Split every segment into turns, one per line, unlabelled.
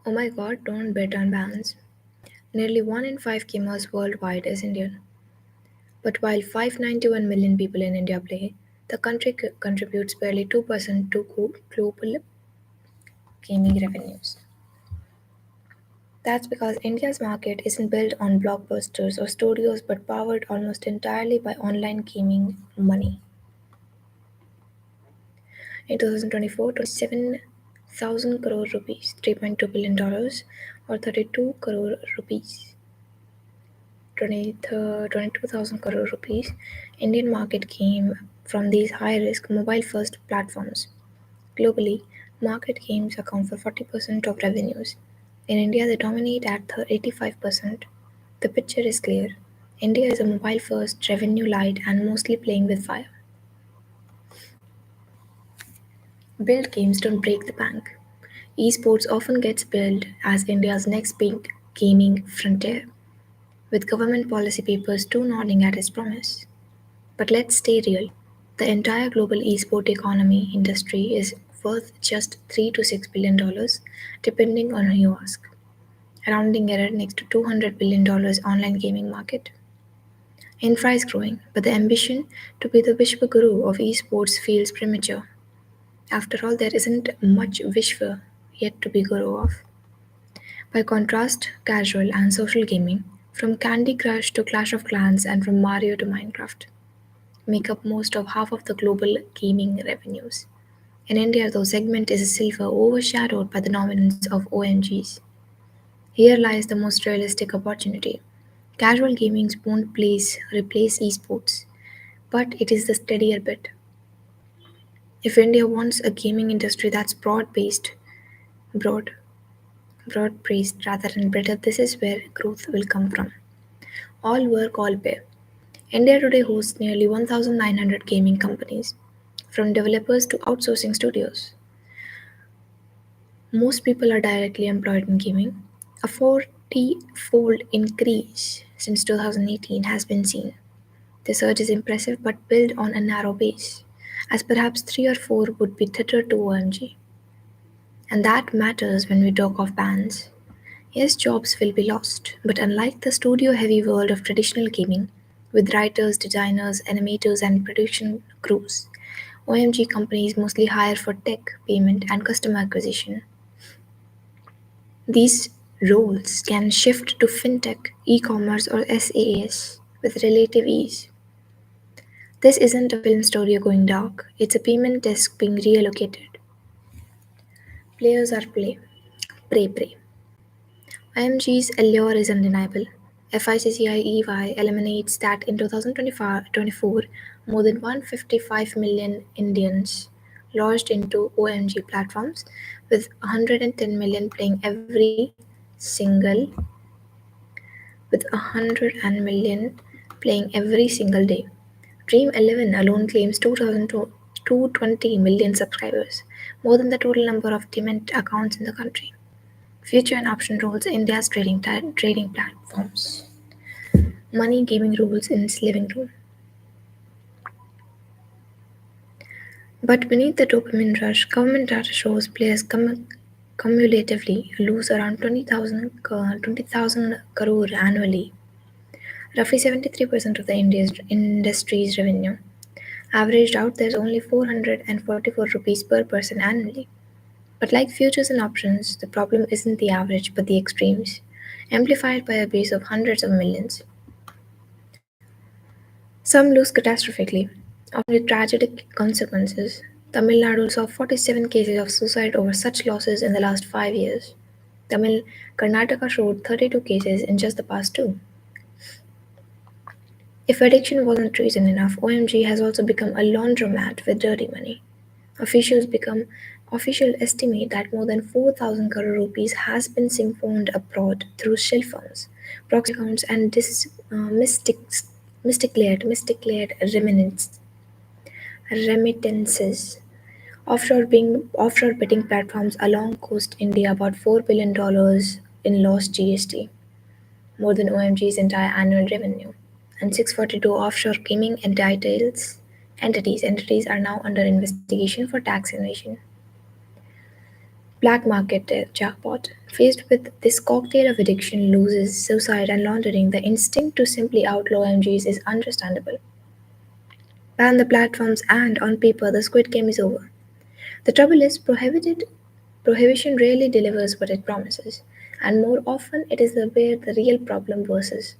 Oh my god, don't bet on bans. Nearly 1 in 5 gamers worldwide is Indian. But while 591 million people in India play, the country contributes barely 2% to global gaming revenues. That's because India's market isn't built on blockbusters or studios but powered almost entirely by online gaming money. In 2024, 27,000 crore rupees, $3.2 billion, or 32 crore rupees, 22,000 crore rupees, Indian market came from these high-risk mobile-first platforms. Globally, market games account for 40% of revenues. In India, they dominate at 85%. The picture is clear. India is a mobile-first, revenue-light, and mostly playing with fire. Build games don't break the bank. Esports often gets billed as India's next big gaming frontier, with government policy papers too nodding at its promise. But let's stay real. The entire global esport economy industry is worth just $3 to $6 billion, depending on who you ask. A rounding error next to $200 billion online gaming market. Infra is growing, but the ambition to be the Vishwa Guru of esports feels premature. After all, there isn't much Vishwa yet to be Guru of. By contrast, casual and social gaming, from Candy Crush to Clash of Clans and from Mario to Minecraft, make up most of half of the global gaming revenues. In India, though, segment is a silver overshadowed by the dominance of OMGs. Here lies the most realistic opportunity. Casual gaming won't replace esports, but it is the steadier bet. If India wants a gaming industry that's broad, broad-based rather than brittle, this is where growth will come from. All work, all pay. India today hosts nearly 1,900 gaming companies, from developers to outsourcing studios. Most people are directly employed in gaming. A 40-fold increase since 2018 has been seen. The surge is impressive but built on a narrow base, as perhaps 3 or 4 would be tethered to OMG. And that matters when we talk of bands. Yes, jobs will be lost, but unlike the studio heavy world of traditional gaming, with writers, designers, animators, and production crews, OMG companies mostly hire for tech, payment, and customer acquisition. These roles can shift to fintech, e-commerce, or SaaS with relative ease. This isn't a film studio going dark, it's a payment desk being reallocated. Players are prey. IMG's allure is undeniable. FICCI eliminates that in 2024, more than 155 million Indians lodged into OMG platforms, with 110 million playing single every single day. Dream 11 alone claims 220 million subscribers, more than the total number of demat accounts in the country. Future and option rules India's trading platforms. Money gaming rules in its living room. But beneath the dopamine rush, government data shows players cumulatively lose around 20,000 crore annually, roughly 73% of the India's industry's revenue. Averaged out, there's only 444 rupees per person annually. But like futures and options, the problem isn't the average but the extremes, amplified by a base of hundreds of millions. Some lose catastrophically, often with tragic consequences. Tamil Nadu saw 47 cases of suicide over such losses in the last 5 years. Karnataka showed 32 cases in just the past two. If addiction wasn't treason enough, OMG has also become a laundromat with dirty money. Official estimate that more than 4,000 crore rupees has been siphoned abroad through shell funds, proxy accounts, and misdeclared remittances. Offshore betting platforms alone cost India about $4 billion in lost GST, more than OMG's entire annual revenue, and 642 offshore gaming entities are now under investigation for tax evasion. Black market jackpot. Faced with this cocktail of addiction, losses, suicide, and laundering, the instinct to simply outlaw MGs is understandable. Ban the platforms, and on paper, the Squid Game is over. The trouble is, prohibition rarely delivers what it promises, and more often, it is where the real problem versus.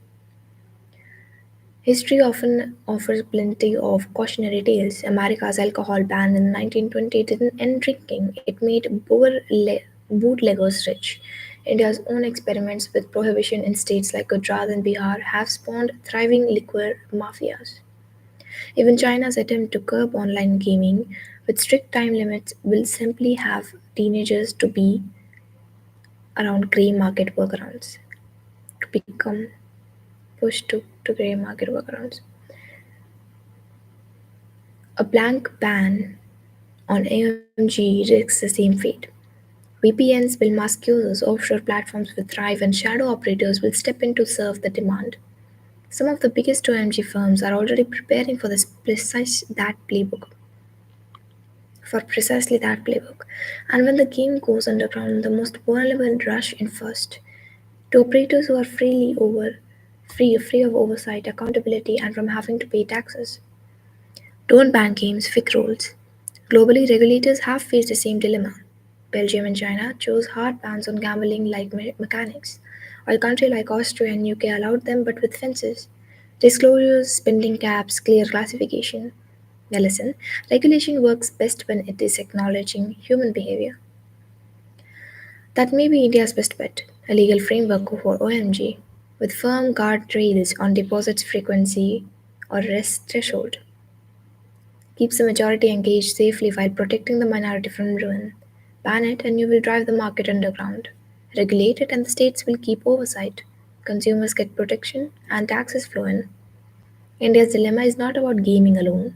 History often offers plenty of cautionary tales. America's alcohol ban in 1920 didn't end drinking, it made bootleggers rich. India's own experiments with prohibition in states like Gujarat and Bihar have spawned thriving liquor mafias. Even China's attempt to curb online gaming with strict time limits will simply have teenagers to be around grey market workarounds, to become pushed to grey market workarounds. A blank ban on OMG risks the same fate. VPNs will mask users, offshore platforms will thrive, and shadow operators will step in to serve the demand. Some of the biggest OMG firms are already preparing for precisely that playbook. And when the game goes underground, the most vulnerable rush in first to operators who are free of oversight, accountability, and from having to pay taxes. Don't ban games, fix rules. Globally, regulators have faced the same dilemma. Belgium and China chose hard bans on gambling like mechanics, while countries like Austria and UK allowed them but with fences, disclosures, spending caps, clear classification. Now listen, regulation works best when it is acknowledging human behavior. That may be India's best bet, a legal framework for OMG, with firm guardrails on deposits frequency or risk threshold. Keeps the majority engaged safely while protecting the minority from ruin. Ban it and you will drive the market underground. Regulate it and the states will keep oversight. Consumers get protection and taxes flow in. India's dilemma is not about gaming alone,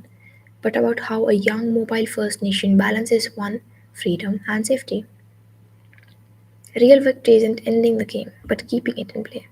but about how a young mobile first nation balances one, freedom and safety. Real victory isn't ending the game, but keeping it in play.